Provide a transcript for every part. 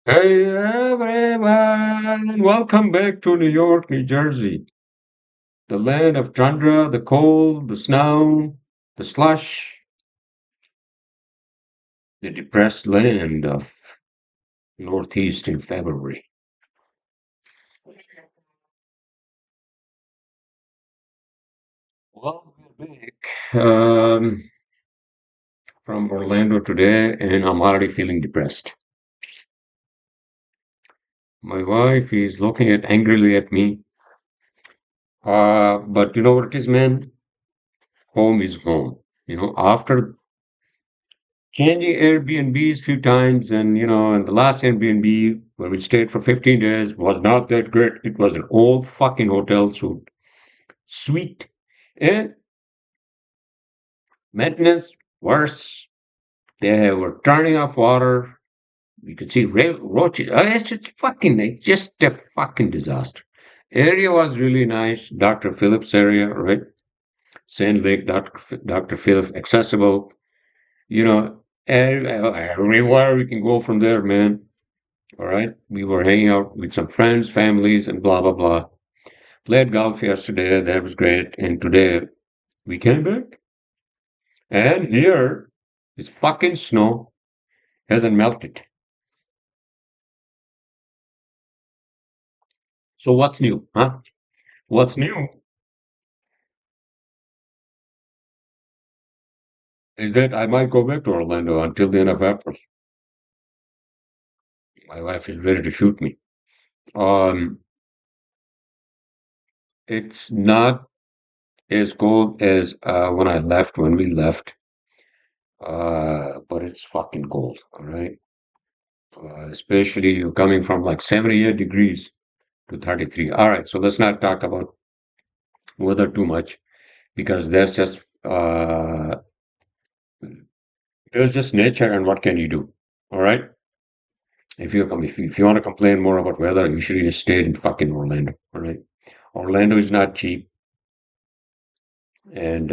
Hey everyone, welcome back to New York, New Jersey, the land of tundra, the cold, the snow, the slush, the depressed land of Northeast in February. Well, we're back from Orlando today, and I'm already feeling depressed. My wife is looking at angrily at me, but you know what it is, man? Home is home. After changing Airbnbs few times, and the last Airbnb where we stayed for 15 days was not that great. It was an old fucking hotel suite, and maintenance worse. They were turning off water. You could see roaches. It's just a fucking disaster. Area was really nice. Dr. Phillips area, right? Sand Lake, Dr. Phillips, accessible. Everywhere we can go from there, man. All right. We were hanging out with some friends, families, and blah, blah, blah. Played golf yesterday. That was great. And today we came back. And here is fucking snow. Hasn't melted. So what's new, huh? What's new is that I might go back to Orlando until the end of April. My wife is ready to shoot me. Um, it's not as cold as when we left, but it's fucking cold, all right? Especially you coming from like 78 degrees to 33. All right, so let's not talk about weather too much because there's just nature and what can you do? All right. If you want to complain more about weather, you should have just stayed in fucking Orlando. All right. Orlando is not cheap, and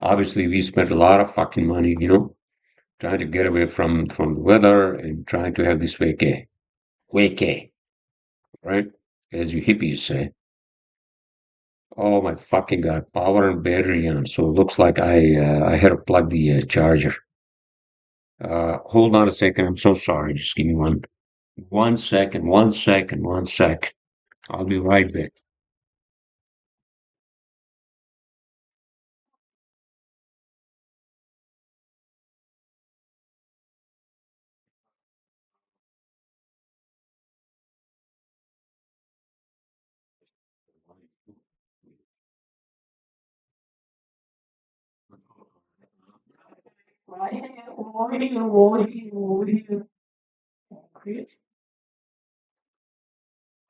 obviously we spent a lot of fucking money, trying to get away from the weather and trying to have this vacay, right? As you hippies say. Oh my fucking God, power and battery on. So it looks like I had to plug the charger. Hold on a second. I'm so sorry. Just give me one second, one second, one sec. I'll be right back.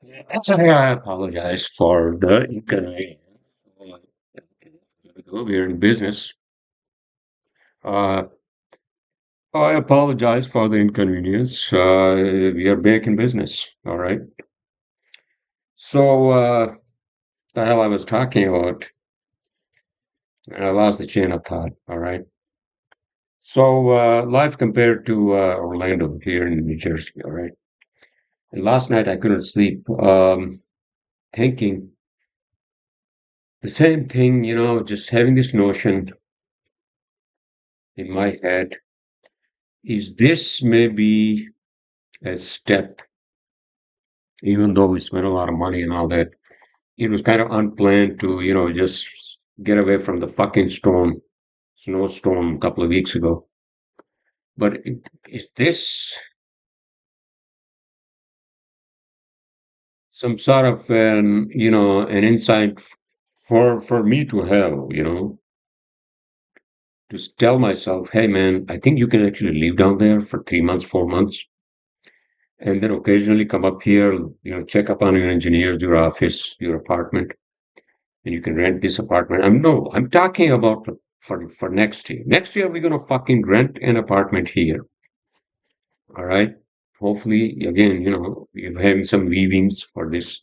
Yeah, actually, I apologize for the inconvenience. Uh, We're in business. Uh, I apologize for the inconvenience. We are back in business. All right. So, the hell I was talking about, and I lost the chain of thought. All right. So, life compared to Orlando here in New Jersey. All right. And last night I couldn't sleep, thinking the same thing, just having this notion in my head. Is this maybe a step, even though we spent a lot of money and all that? It was kind of unplanned to, just get away from the fucking snowstorm a couple of weeks ago. But is this some sort of an insight for me to have, to tell myself, hey man, I think you can actually live down there for 3 months, 4 months, and then occasionally come up here, check up on your engineers, your office, your apartment, and you can rent this apartment. I'm talking about for next year. Next year we're gonna fucking rent an apartment here. All right. Hopefully, again, we're having some weavings for this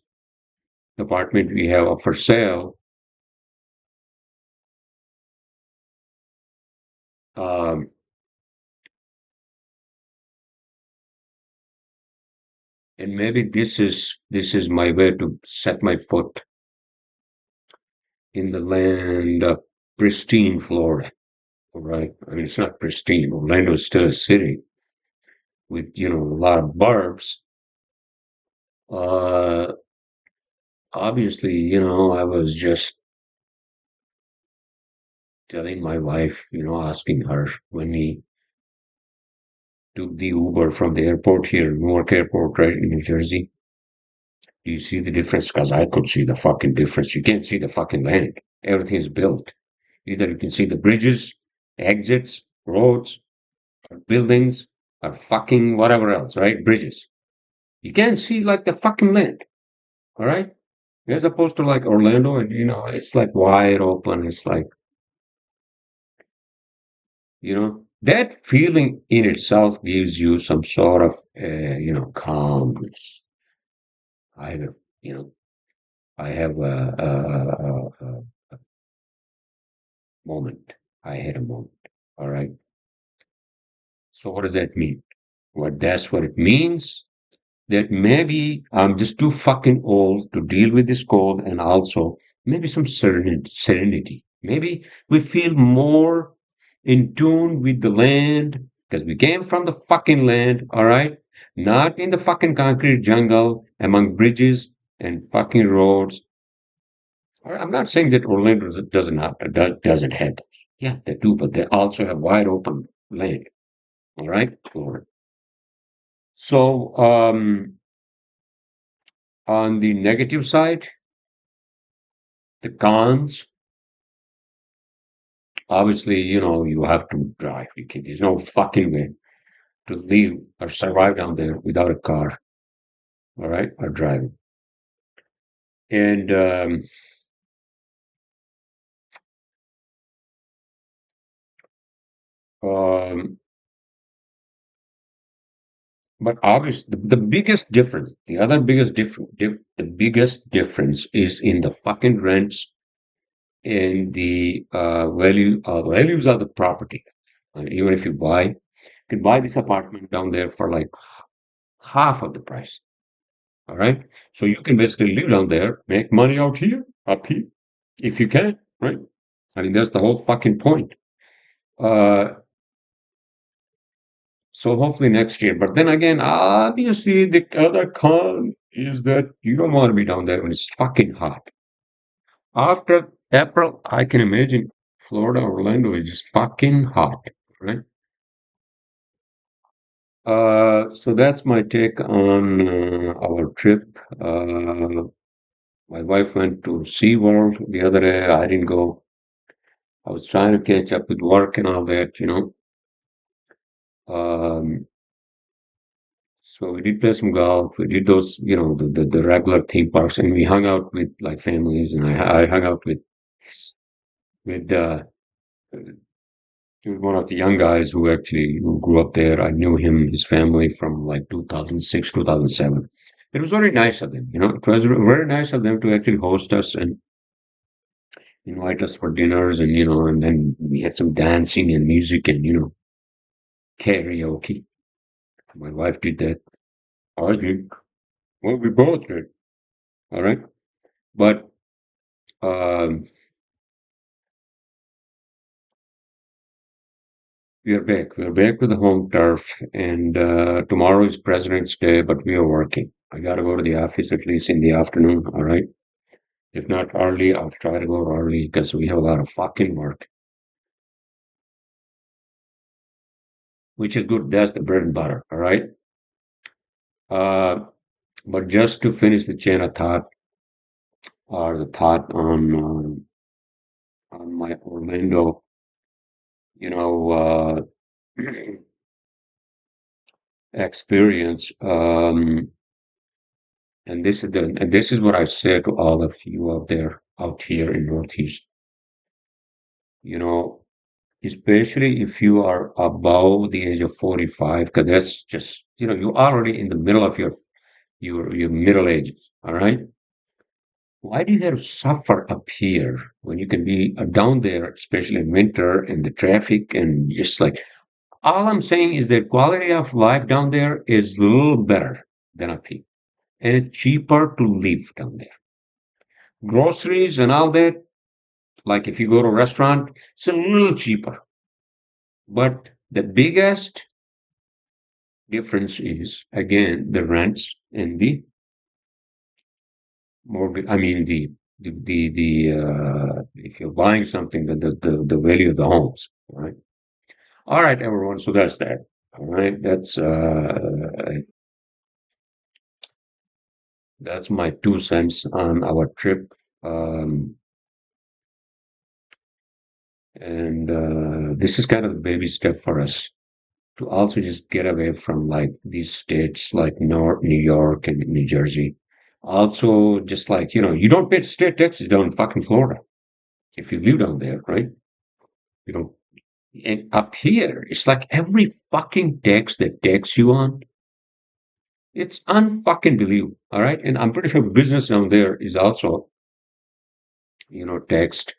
apartment we have up for sale. Um, And maybe this is my way to set my foot in the land of pristine Florida. All right. I mean, it's not pristine. Orlando is still a city with, a lot of barbs. Uh, Obviously, I was just telling my wife, asking her when we took the Uber from the airport here, Newark Airport, right in New Jersey. Do you see the difference? Because I could see the fucking difference. You can't see the fucking land. Everything is built. Either you can see the bridges, exits, roads, or buildings, or fucking whatever else, right? Bridges. You can't see like the fucking land, all right? As opposed to like Orlando, and it's like wide open. It's like, that feeling in itself gives you some sort of, calmness. I have, you know, I have a moment. I had a moment. All right. So what does that mean? That's what it means. That maybe I'm just too fucking old to deal with this cold, and also maybe some serenity. Maybe we feel more in tune with the land because we came from the fucking land, all right? Not in the fucking concrete jungle among bridges and fucking roads. All right, I'm not saying that Orlando doesn't have those. Yeah, they do, but they also have wide open land, all right? Florida. So, on the negative side, the cons, obviously, you have to drive. There's no fucking way to live or survive down there without a car, all right, or driving. And um, but obviously, the biggest difference, the other biggest difference, the biggest difference is in the fucking rents and the values of the property. Even if you can buy this apartment down there for like half of the price. All right. So you can basically live down there, make money out here, up here, if you can, right? I mean, that's the whole fucking point. Uh, so hopefully next year. But then again, obviously the other con is that you don't want to be down there when it's fucking hot. After April, I can imagine Florida, Orlando is just fucking hot, right? So that's my take on our trip. My wife went to SeaWorld the other day. I didn't go. I was trying to catch up with work and all that. Um, so we did play some golf. We did those, the regular theme parks, and we hung out with like families. And I hung out with one of the young guys who grew up there. I knew him, his family from like 2006, 2007. It was very nice of them. It was very nice of them to actually host us and invite us for dinners, and then we had some dancing and music and karaoke. My wife did that. I did. Well, we both did. All right. But um, we are back. We are back with the home turf, and tomorrow is President's Day, but we are working. I got to go to the office at least in the afternoon. All right. If not early, I'll try to go early because we have a lot of fucking work, which is good. That's the bread and butter. All right. Uh, but just to finish the chain of thought, or the thought on my Orlando, you know, experience. And this is what I say to all of you out there, out here in Northeast. You know, especially if you are above the age of 45, because that's just, you're already in the middle of your middle ages. All right. Why do you have to suffer up here when you can be down there, especially in winter and the traffic and just like all I'm saying is that quality of life down there is a little better than up here. and it's cheaper to live down there. Groceries and all that, like if you go to a restaurant, it's a little cheaper. But the biggest difference is again the rents and the mortgage. I mean the if you're buying something, the value of the homes, right? All right, everyone. So that's that. All right, that's my 2 cents on our trip. Um, and this is kind of the baby step for us to also just get away from like these states like North New York and New Jersey. Also, just like, you don't pay state taxes down in fucking Florida if you live down there, right? You don't. And up here, it's like every fucking tax that tax you on, it's unfucking believable. All right. And I'm pretty sure business down there is also, taxed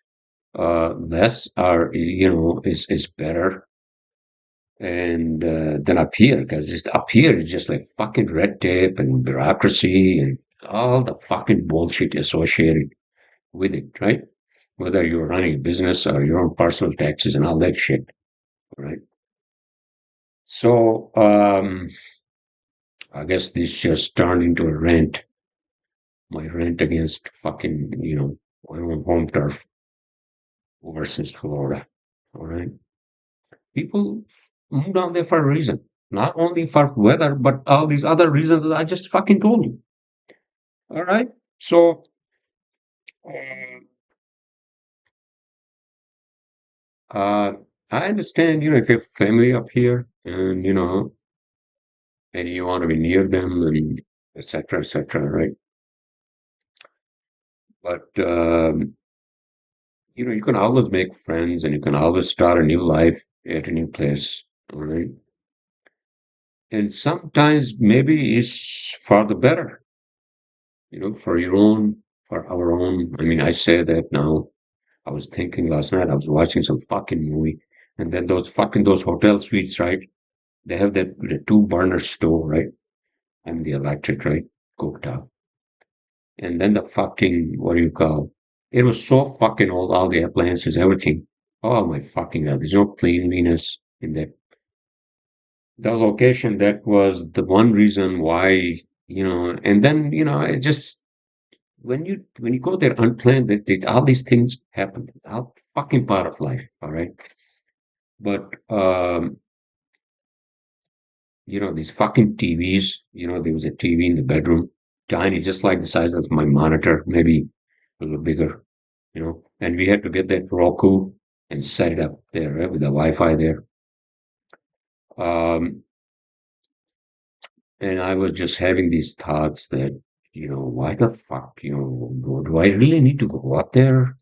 less or, is better and than up here because just up here it's just like fucking red tape and bureaucracy and all the fucking bullshit associated with it, right? Whether you're running a business or your own personal taxes and all that shit, right? So I guess this just turned into a rant, my rant against fucking, my own home turf versus Florida. All right. People move down there for a reason. Not only for weather, but all these other reasons that I just fucking told you. All right. So uh, I understand, if you have family up here and and you want to be near them and etc. etc. Right? But you can always make friends and you can always start a new life at a new place. All right. And sometimes maybe it's for the better, for your own, for our own. I mean, I say that now. I was thinking last night, I was watching some fucking movie, and then those hotel suites, right? They have that the two burner stove, right? And the electric, right? Cooktop. And then the fucking what do you call? It was so fucking old, all the appliances, everything. Oh my fucking god, there's no cleanliness in that. The location, that was the one reason why, and then, it just when you go there unplanned, all these things happen. All fucking part of life, all right? But these fucking TVs, there was a TV in the bedroom, tiny, just like the size of my monitor, maybe a little bigger, and we had to get that Roku and set it up there, right, with the Wi-Fi there. Um, and I was just having these thoughts that, why the fuck, do I really need to go up there?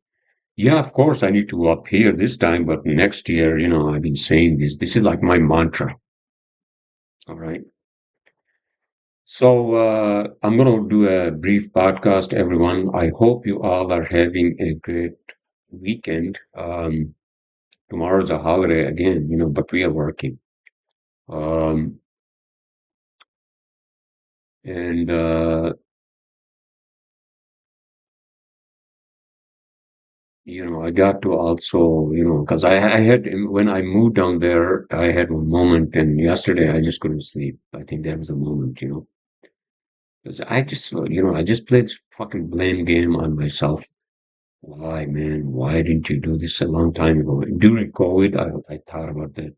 Yeah, of course I need to go up here this time, but next year, I've been saying this. This is like my mantra. All right. So I'm going to do a brief podcast, everyone. I hope you all are having a great weekend. Tomorrow's a holiday again, but we are working. Um, and I got to also, because I had when I moved down there, I had one moment, and yesterday I just couldn't sleep. I think that was a moment, 'cause I just played this fucking blame game on myself. Why, man? Why didn't you do this a long time ago? During COVID, I thought about that.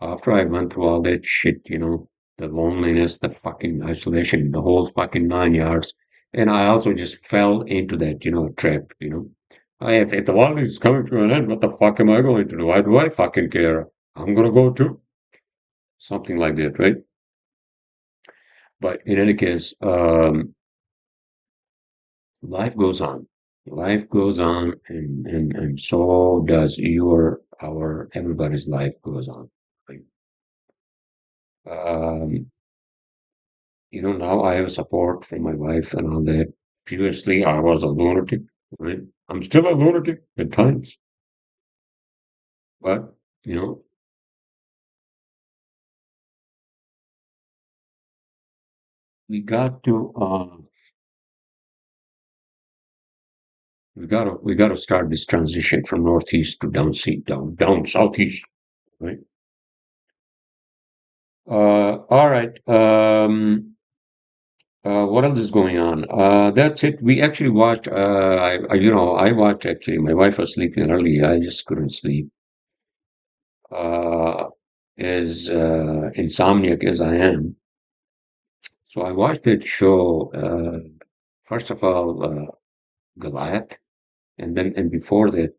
After I went through all that shit, the loneliness, the fucking isolation, the whole fucking 9 yards. And I also just fell into that, trap, if the world is coming to an end, what the fuck am I going to do? Why do I fucking care? I'm gonna go too. Something like that, right? But in any case, life goes on. Life goes on, and so does everybody's life goes on. Like, Um, now I have support from my wife and all that. Previously, I was a lunatic, right? I'm still a lunatic at times, but you know, we got to we got to start this transition from northeast to down southeast, right? All right. What else is going on? That's it. We actually watched. I watched actually. My wife was sleeping early. I just couldn't sleep. Uh, as insomniac as I am, so I watched that show. First of all, Goliath, and before that,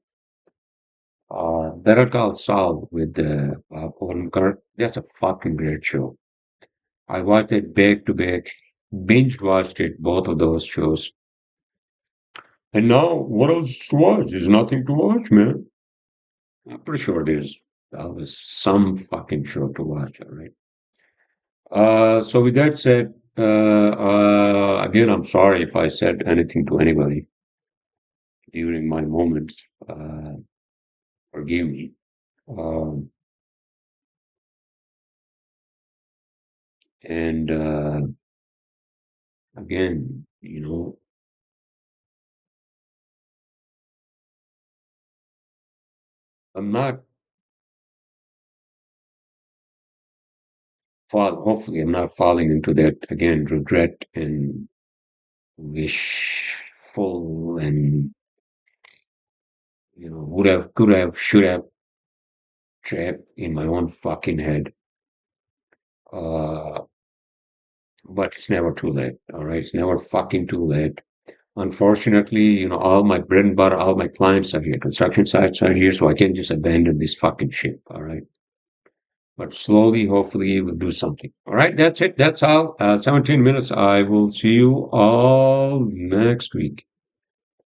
Better Call Saul with Odenkirk. That's a fucking great show. I watched it back to back, binge watched it, both of those shows. And now, what else to watch? There's nothing to watch, man. I'm pretty sure there's always some fucking show to watch, all right? So with that said, again, I'm sorry if I said anything to anybody during my moments. Forgive me. Um, and again, I'm not hopefully I'm not falling into that again, regret and wishful and would have, could have, should have trap in my own fucking head. Uh, but it's never too late. All right. It's never fucking too late. Unfortunately, all my bread and butter, all my clients are here. Construction sites are here. So I can't just abandon this fucking ship. All right. But slowly, hopefully, we'll do something. All right. That's it. That's all. 17 minutes. I will see you all next week.